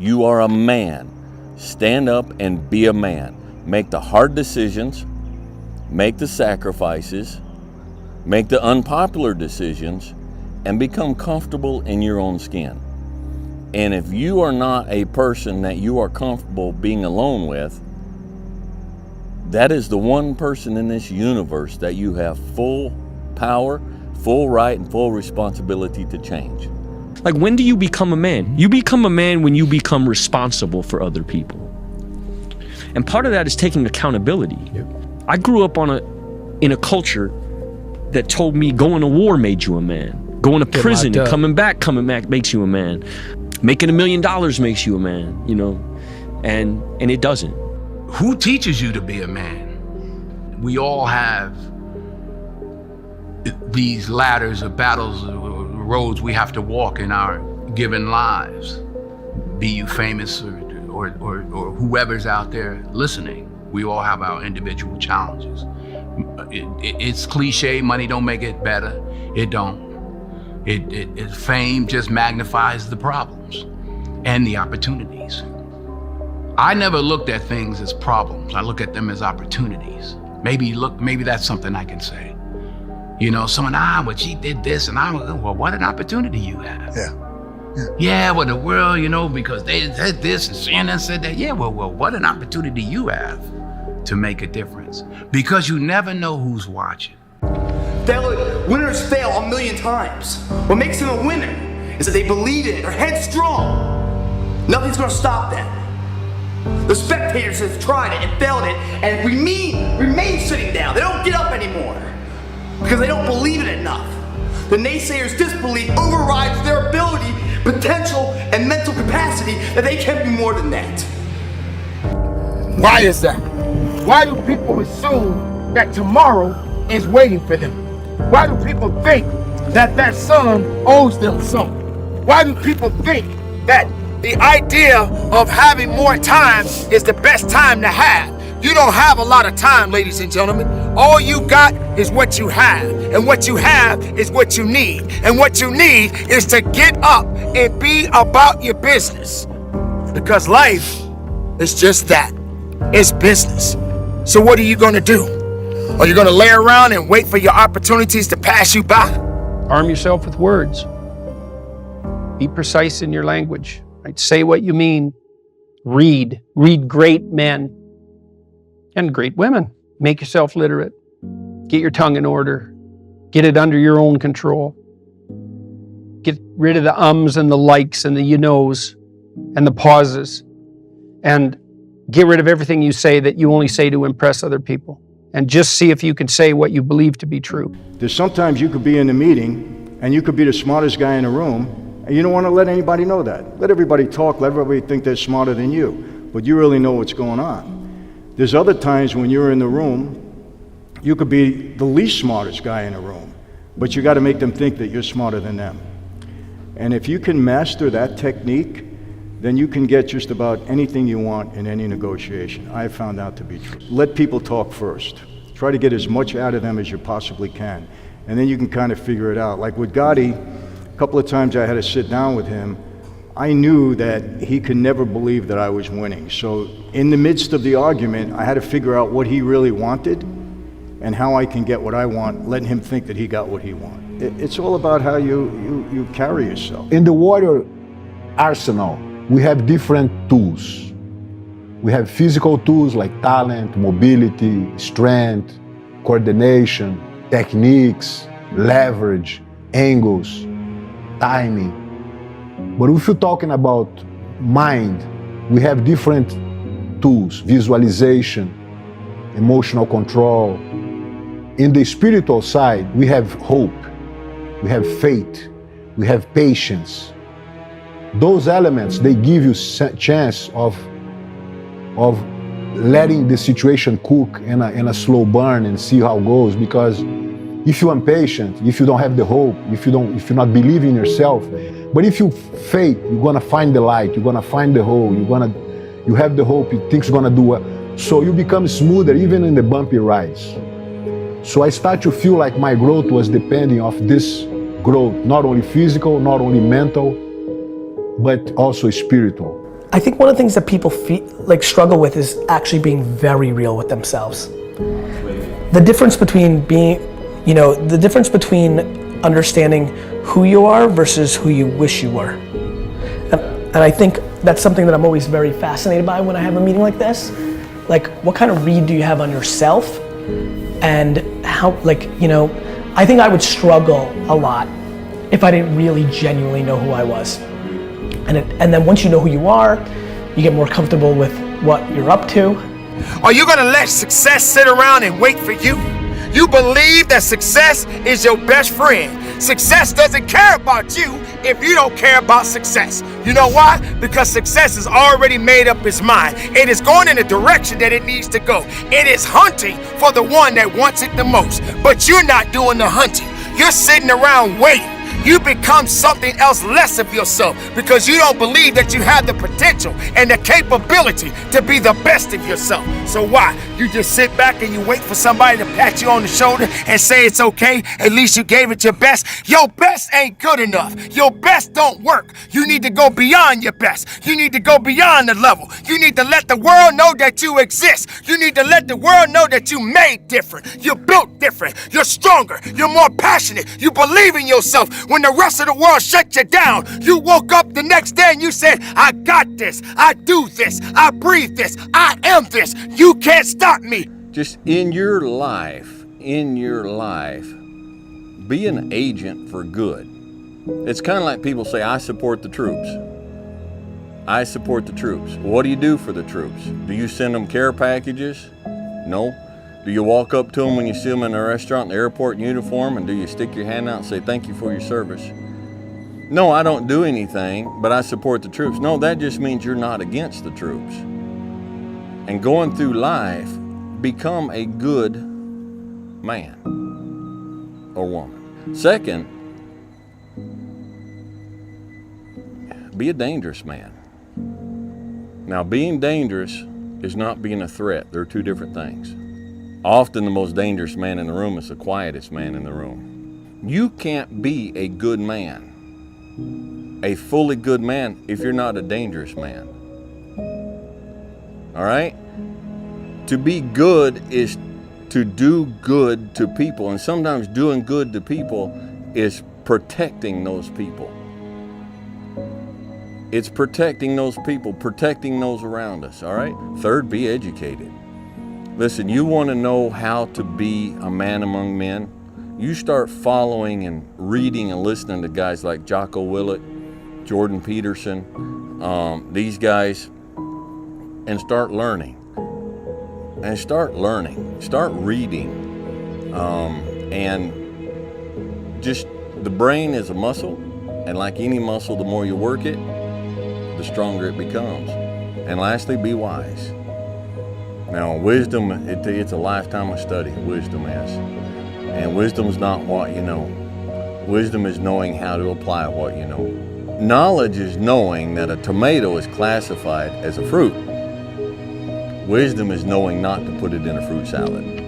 You are a man. Stand up and be a man. Make the hard decisions, make the sacrifices, make the unpopular decisions, and become comfortable in your own skin. And if you are not a person that you are comfortable being alone with, that is the one person in this universe that you have full power, full right, and full responsibility to change. Like, when do you become a man? You become a man when you become responsible for other people. And part of that is taking accountability. Yep. I grew up in a culture that told me going to war made you a man. Going to prison and coming back makes you a man. Making $1 million makes you a man, you know, and it doesn't. Who teaches you to be a man? We all have these ladders of battles, roads we have to walk in our given lives. Be you famous or whoever's out there listening, we all have our individual challenges. It's cliche, money don't make it better. It don't. Fame just magnifies the problems and the opportunities. I never looked at things as problems. I look at them as opportunities. Maybe that's something I can say. You know, someone, well, she did this, and well, what an opportunity you have. Yeah, well, the world, you know, because they said this and CNN said that. Yeah, well, what an opportunity you have to make a difference. Because you never know who's watching. Winners fail 1,000,000 times. What makes them a winner is that they believe in it, they're headstrong. Nothing's gonna stop them. The spectators have tried it and failed it and remain sitting down. They don't get up anymore because they don't believe it enough. The naysayers' disbelief overrides their ability, potential, and mental capacity that they can be more than that. Why is that? Why do people assume that tomorrow is waiting for them? Why do people think that that son owes them something? Why do people think that the idea of having more time is the best time to have? You don't have a lot of time, ladies and gentlemen. All you got is what you have, and what you have is what you need. And what you need is to get up and be about your business. Because life is just that. It's business. So what are you gonna do? Are you gonna lay around and wait for your opportunities to pass you by? Arm yourself with words. Be precise in your language. Right? Say what you mean. Read great men and great women. Make yourself literate. Get your tongue in order. Get it under your own control. Get rid of the ums and the likes and the you knows and the pauses. And get rid of everything you say that you only say to impress other people. And just see if you can say what you believe to be true. There's sometimes you could be in a meeting and you could be the smartest guy in the room and you don't want to let anybody know that. Let everybody talk, let everybody think they're smarter than you, but you really know what's going on. There's other times when you're in the room, you could be the least smartest guy in the room, but you got to make them think that you're smarter than them. And if you can master that technique, then you can get just about anything you want in any negotiation. I have found out to be true. Let people talk first. Try to get as much out of them as you possibly can. And then you can kind of figure it out. Like with Gotti, a couple of times I had to sit down with him. I knew that he could never believe that I was winning. So in the midst of the argument, I had to figure out what he really wanted and how I can get what I want, letting him think that he got what he wanted. It's all about how you carry yourself. In the warrior arsenal, we have different tools. We have physical tools like talent, mobility, strength, coordination, techniques, leverage, angles, timing. But if you're talking about mind, we have different tools, visualization, emotional control. In the spiritual side, we have hope, we have faith, we have patience. Those elements, they give you a chance of letting the situation cook in a slow burn and see how it goes. Because if you're impatient, if you don't have the hope, if you're not believing in yourself, but if you faith, you're gonna find the light, you're gonna find the hole, you have the hope, you think it's gonna do well. So you become smoother even in the bumpy rides. So I start to feel like my growth was depending on this growth, not only physical, not only mental, but also spiritual. I think one of the things that people struggle with is actually being very real with themselves. The difference between the difference between understanding who you are versus who you wish you were. And I think that's something that I'm always very fascinated by when I have a meeting like this. Like, what kind of read do you have on yourself? And how, I think I would struggle a lot if I didn't really genuinely know who I was. And then once you know who you are, you get more comfortable with what you're up to. Are you gonna let success sit around and wait for you? You believe that success is your best friend. Success doesn't care about you if you don't care about success. You know why? Because success has already made up its mind. It is going in the direction that it needs to go. It is hunting for the one that wants it the most. But you're not doing the hunting. You're sitting around waiting. You become something else less of yourself because you don't believe that you have the potential and the capability to be the best of yourself. So why? You just sit back and you wait for somebody to pat you on the shoulder and say it's okay, at least you gave it your best. Your best ain't good enough. Your best don't work. You need to go beyond your best. You need to go beyond the level. You need to let the world know that you exist. You need to let the world know that you made different. You're built different. You're stronger. You're more passionate. You believe in yourself. When the rest of the world shut you down, you woke up the next day and you said, I got this, I do this, I breathe this, I am this. You can't stop me. Just in your life, be an agent for good. It's kind of like people say, I support the troops. I support the troops. What do you do for the troops? Do you send them care packages? No. Do you walk up to them when you see them in a restaurant, in the airport in uniform, and do you stick your hand out and say, thank you for your service? No, I don't do anything, but I support the troops. No, that just means you're not against the troops. And going through life, become a good man or woman. Second, be a dangerous man. Now, being dangerous is not being a threat. They're two different things. Often the most dangerous man in the room is the quietest man in the room. You can't be a good man, a fully good man, if you're not a dangerous man. All right? To be good is to do good to people, and sometimes doing good to people is protecting those people. It's protecting those people, protecting those around us, all right? Third, be educated. Listen, you want to know how to be a man among men? You start following and reading and listening to guys like Jocko Willett, Jordan Peterson, these guys, and start learning. Start reading. And just, the brain is a muscle, and like any muscle, the more you work it, the stronger it becomes. And lastly, be wise. Now, wisdom, it's a lifetime of study, wisdom is. And wisdom is not what you know. Wisdom is knowing how to apply what you know. Knowledge is knowing that a tomato is classified as a fruit. Wisdom is knowing not to put it in a fruit salad.